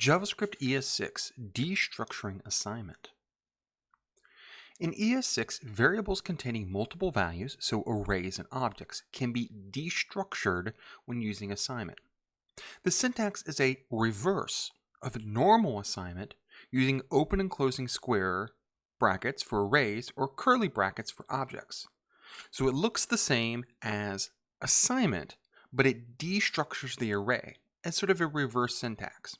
JavaScript ES6 Destructuring Assignment. In ES6, variables containing multiple values, so arrays and objects, can be destructured when using assignment. The syntax is a reverse of normal assignment using open and closing square brackets for arrays or curly brackets for objects. So it looks the same as assignment, but it destructures the array as sort of a reverse syntax.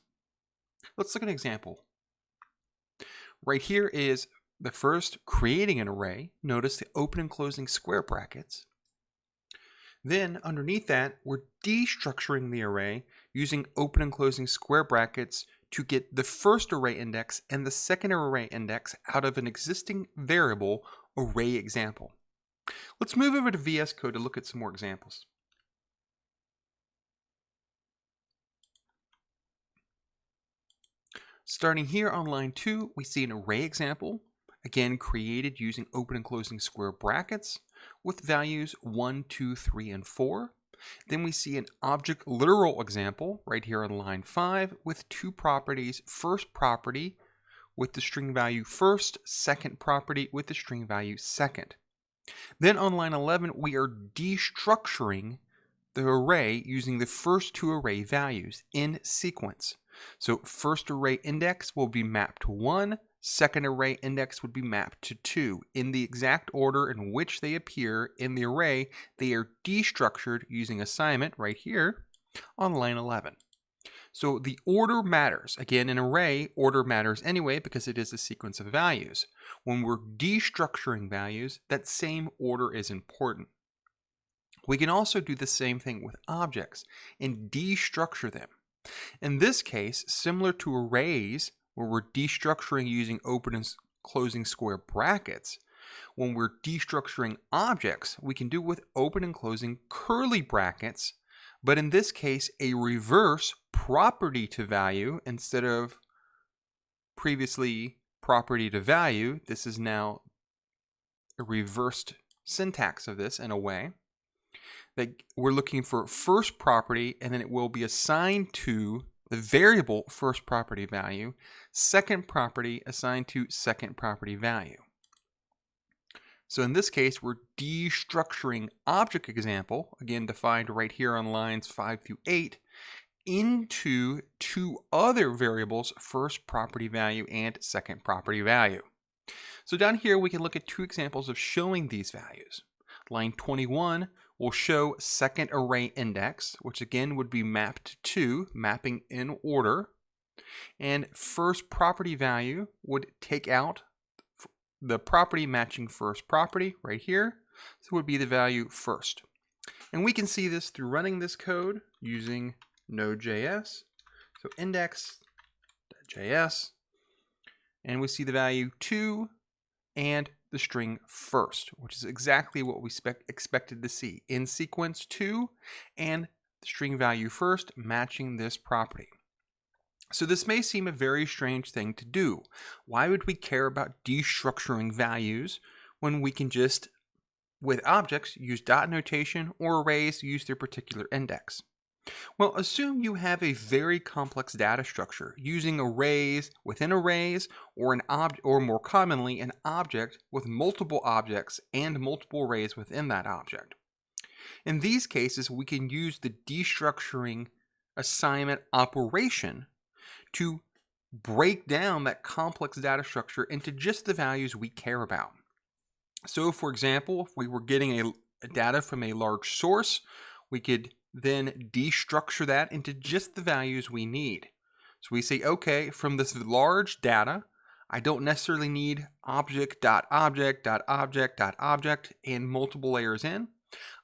Let's look at an example. Right here is the first creating an array. Notice the open and closing square brackets. Then underneath that, we're destructuring the array using open and closing square brackets to get the first array index and the second array index out of an existing variable array example. Let's move over to VS Code to look at some more examples. Starting here on line 2, we see an array example, again created using open and closing square brackets with values 1, 2, 3, and 4. Then we see an object literal example right here on line 5 with two properties. First property with the string value first, second property with the string value second. Then on line 11, we are destructuring the array using the first two array values in sequence. So first array index will be mapped to 1, second array index would be mapped to 2. In the exact order in which they appear in the array, they are destructured using assignment right here on line 11. So the order matters. Again, in array, order matters anyway because it is a sequence of values. When we're destructuring values, that same order is important. We can also do the same thing with objects and destructure them. In this case, similar to arrays, where we're destructuring using open and closing square brackets, when we're destructuring objects, we can do it with open and closing curly brackets, but in this case, a reverse property to value instead of previously property to value. This is now a reversed syntax of this in a way that we're looking for first property, and then it will be assigned to the variable first property value, second property assigned to second property value. So in this case, we're destructuring object example, again defined right here on lines 5 through 8, into two other variables, first property value and second property value. So down here, we can look at two examples of showing these values. Line 21 will show second array index, which again would be mapped to 2, mapping in order. And first property value would take out the property matching first property right here. So it would be the value first. And we can see this through running this code using Node.js. So index.js. And we see the value 2 and the string first, which is exactly what we expected to see. In sequence 2 and the string value first matching this property. So this may seem a very strange thing to do. Why would we care about destructuring values when we can just, with objects, use dot notation or arrays use their particular index? Well, assume you have a very complex data structure using arrays within arrays, or or more commonly an object with multiple objects and multiple arrays within that object. In these cases, we can use the destructuring assignment operation to break down that complex data structure into just the values we care about. So, for example, if we were getting a data from a large source, we could then destructure that into just the values we need. So we say, okay, from this large data, I don't necessarily need object.object.object.object and multiple layers in.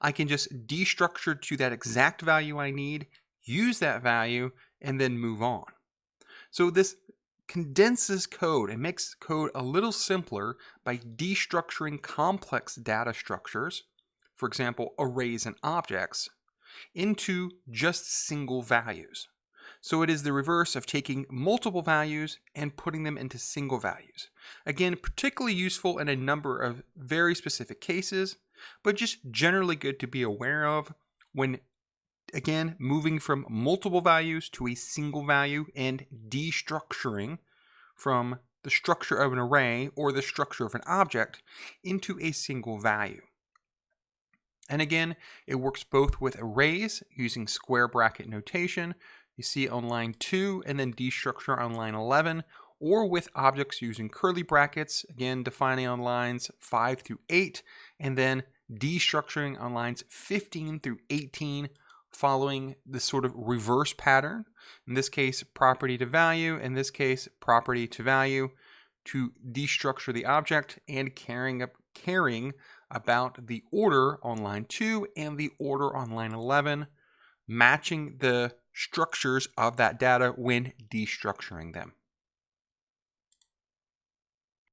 I can just destructure to that exact value I need, use that value, and then move on. So this condenses code and makes code a little simpler by destructuring complex data structures, for example, arrays and objects, into just single values. So it is the reverse of taking multiple values and putting them into single values. Again, particularly useful in a number of very specific cases, but just generally good to be aware of when again, moving from multiple values to a single value and destructuring from the structure of an array or the structure of an object into a single value. And again, it works both with arrays using square bracket notation, you see on line 2, and then destructure on line 11, or with objects using curly brackets, again defining on lines 5 through 8, and then destructuring on lines 15 through 18, following this sort of reverse pattern. In this case, property to value, in this case, property to value, to destructure the object and caring about the order on line 2 and the order on line 11, matching the structures of that data when destructuring them.